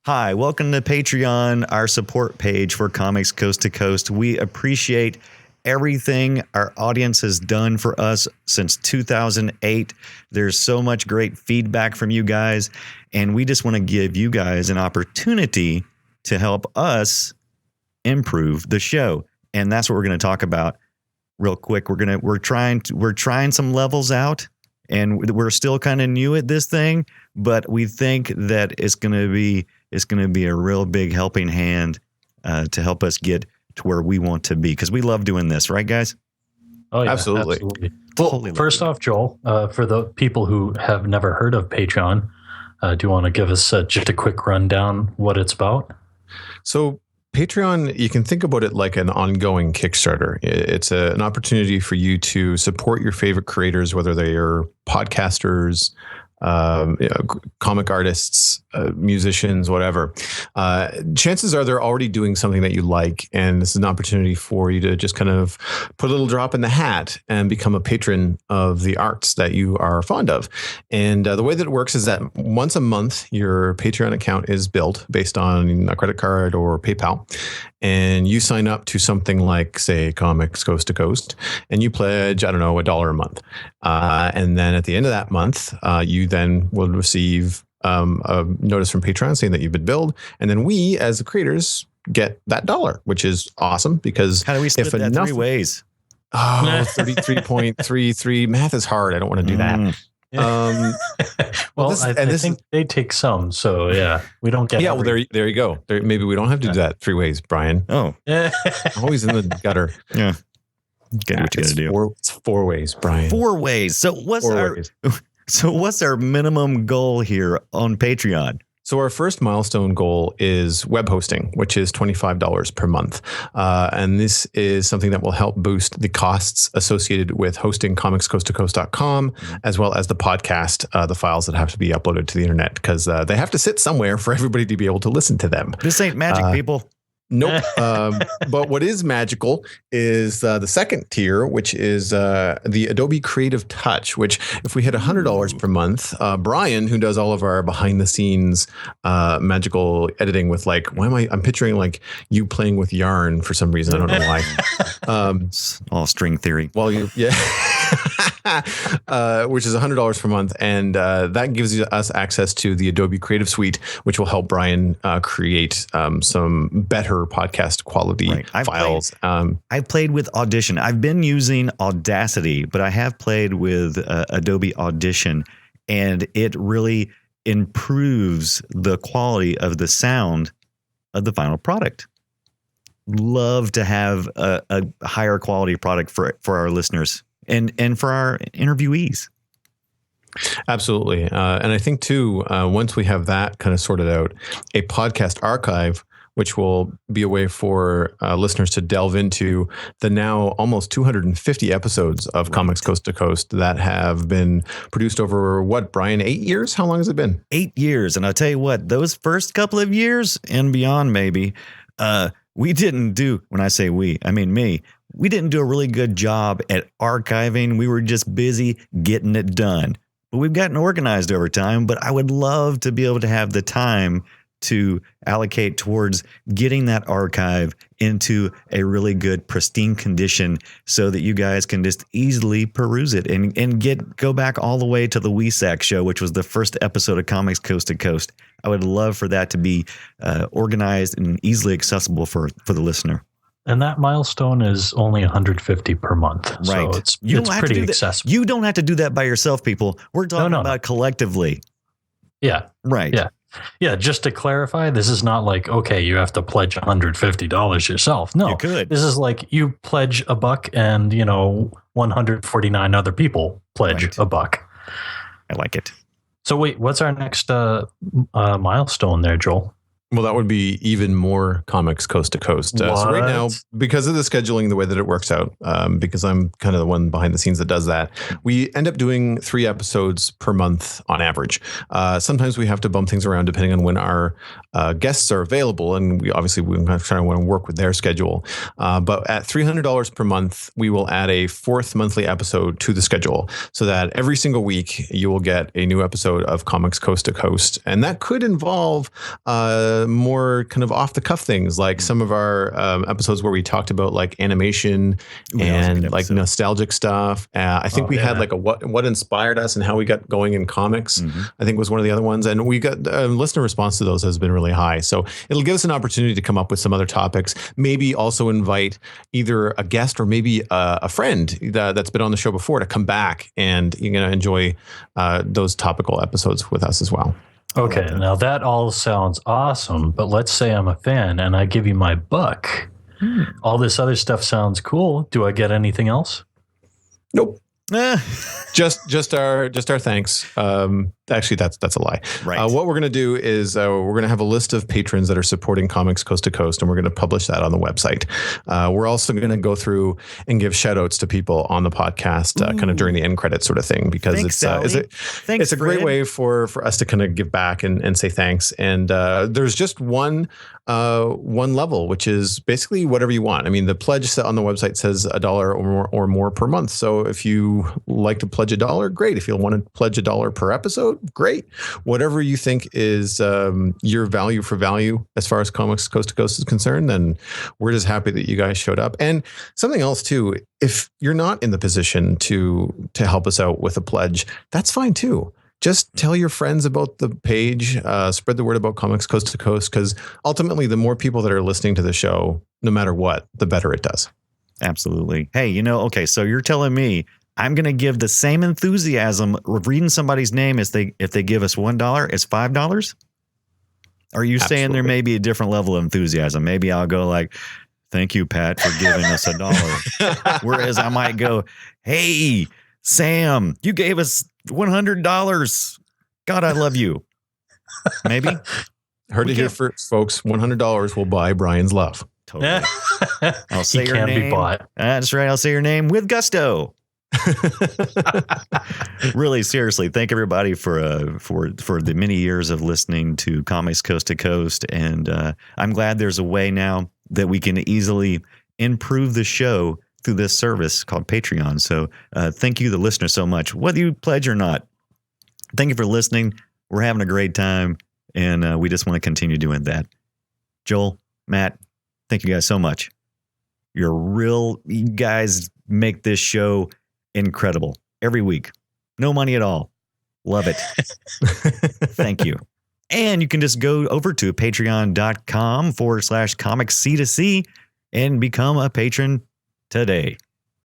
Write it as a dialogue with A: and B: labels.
A: Hi, welcome to Patreon, our support page for Comics Coast to Coast. We appreciate everything our audience has done for us since 2008. There's so much great feedback from you guys, and we just want to give you guys an opportunity to help us improve the show. And that's what we're going to talk about real quick. We're trying some levels out, and we're still kind of new at this thing, but we think that it's going to be a real big helping hand to help us get to where we want to be, because we love doing this, right, guys?
B: Oh, yeah,
C: absolutely.
B: Well,
A: Totally
B: first off, Joel, for the people who have never heard of Patreon, do you want to give us just a quick rundown what it's about?
C: So Patreon, you can think about it like an ongoing Kickstarter. It's an opportunity for you to support your favorite creators, whether they are podcasters, comic artists, musicians, whatever. Chances are they're already doing something that you like, and this is an opportunity for you to just kind of put a little drop in the hat and become a patron of the arts that you are fond of. And the way that it works is that once a month, your Patreon account is built based on a credit card or PayPal, and you sign up to something like, say, Comics Coast to Coast, and you pledge, I don't know, $1 a month. And then at the end of that month, you then will receive a notice from Patreon saying that you've been billed. And then we, as the creators, get that $1, which is awesome, because
A: how do we split that 3 ways?
C: Oh, 33.33. Math is hard. I don't want to do that.
B: Well, I think they take some, so yeah, we don't get.
C: Yeah, well, there you go. Maybe we don't have to do that 3 ways, Brian.
A: Oh,
C: always in the gutter.
A: Yeah, get what you got to do.
C: It's 4 ways, Brian.
A: 4 ways. So what's our minimum goal here on Patreon?
C: So our first milestone goal is web hosting, which is $25 per month. And this is something that will help boost the costs associated with hosting comicscoasttocoast.com, as well as the podcast, the files that have to be uploaded to the internet, because they have to sit somewhere for everybody to be able to listen to them.
A: This ain't magic, people.
C: Nope. But what is magical is the second tier, which is the Adobe Creative Touch, which if we hit $100 per month, Brian, who does all of our behind the scenes magical editing with, like, I'm picturing like you playing with yarn for some reason. I don't know why.
A: It's all string theory.
C: Well, yeah. Which is $100 per month. And that gives us access to the Adobe Creative Suite, which will help Brian create some better podcast quality files.
A: I've played with Audition. I've been using Audacity, but I have played with Adobe Audition, and it really improves the quality of the sound of the final product. Love to have a higher quality product for our listeners and for our interviewees.
C: Absolutely. And I think too, once we have that kind of sorted out, a podcast archive, which will be a way for listeners to delve into the now almost 250 episodes of Comics Coast to Coast that have been produced over, what, Brian, 8 years? How long has it been?
A: 8 years. And I'll tell you what, those first couple of years and beyond, maybe, we didn't do, when I say we, I mean me, we didn't do a really good job at archiving. We were just busy getting it done. But we've gotten organized over time, but I would love to be able to have the time to allocate towards getting that archive into a really good, pristine condition so that you guys can just easily peruse it and go back all the way to the WESAC show, which was the first episode of Comics Coast to Coast. I would love for that to be organized and easily accessible for the listener.
B: And that milestone is only $150 per month.
A: Right.
B: So it's pretty accessible.
A: You don't have to do that by yourself, people. We're talking about collectively.
B: Yeah.
A: Right.
B: Yeah. Yeah. Just to clarify, this is not like, okay, you have to pledge $150 yourself. No,
A: you could.
B: This is like you pledge $1 and, 149 other people pledge $1.
A: I like it.
B: So wait, what's our next milestone there, Joel?
C: Well, that would be even more comics coast to coast. So right now, because of the scheduling, the way that it works out, because I'm kind of the one behind the scenes that does that, we end up doing 3 episodes per month on average. Sometimes we have to bump things around depending on when our guests are available, and we want to work with their schedule. But at $300 per month, we will add a 4th monthly episode to the schedule, so that every single week you will get a new episode of Comics Coast to Coast, and that could involve more kind of off the cuff things, like some of our episodes where we talked about like animation and like nostalgic stuff. I think we had like a what inspired us and how we got going in comics. I think was one of the other ones, and we got listener response to those has been really high. So it'll give us an opportunity to come up with some other topics. Maybe also invite either a guest or maybe a friend that's been on the show before to come back, and you're going to enjoy those topical episodes with us as well.
B: Okay, now that all sounds awesome, but let's say I'm a fan and I give you my buck. All this other stuff sounds cool. Do I get anything else?
C: Nope. Just our thanks. Actually, that's a lie.
A: Right.
C: What we're going to do is we're going to have a list of patrons that are supporting Comics Coast to Coast, and we're going to publish that on the website. We're also going to go through and give shout outs to people on the podcast kind of during the end credits sort of thing, because it's a great way for us to kind of give back and say thanks. And there's just one level, which is basically whatever you want. I mean, the pledge on the website says $1 or more per month. So if you like to pledge $1, great. If you want to pledge $1 per episode, great. Whatever you think is your value for value as far as Comics Coast to Coast is concerned, then we're just happy that you guys showed up. And something else too, if you're not in the position to help us out with a pledge, that's fine too. Just tell your friends about the page, spread the word about Comics Coast to Coast, because ultimately the more people that are listening to the show, no matter what, the better it does. Absolutely.
A: Hey, okay, so you're telling me I'm going to give the same enthusiasm of reading somebody's name if they give us $1, it's $5? Are you saying there may be a different level of enthusiasm? Maybe I'll go like, thank you, Pat, for giving us $1. Whereas I might go, hey, Sam, you gave us $100. God, I love you. Maybe.
C: Heard it here first, folks. $100 will buy Brian's love.
A: Totally. I'll say your name.
B: Be bought.
A: That's right. I'll say your name with gusto. Really, seriously, thank everybody for the many years of listening to Comics Coast to Coast, and I'm glad there's a way now that we can easily improve the show through this service called Patreon. So thank you, the listener, so much. Whether you pledge or not, thank you for listening. We're having a great time, and we just want to continue doing that. Joel, Matt, thank you guys so much. You guys make this show incredible every week. No money at all. Love it. Thank you. And you can just go over to patreon.com/comicsc2c and become a patron today.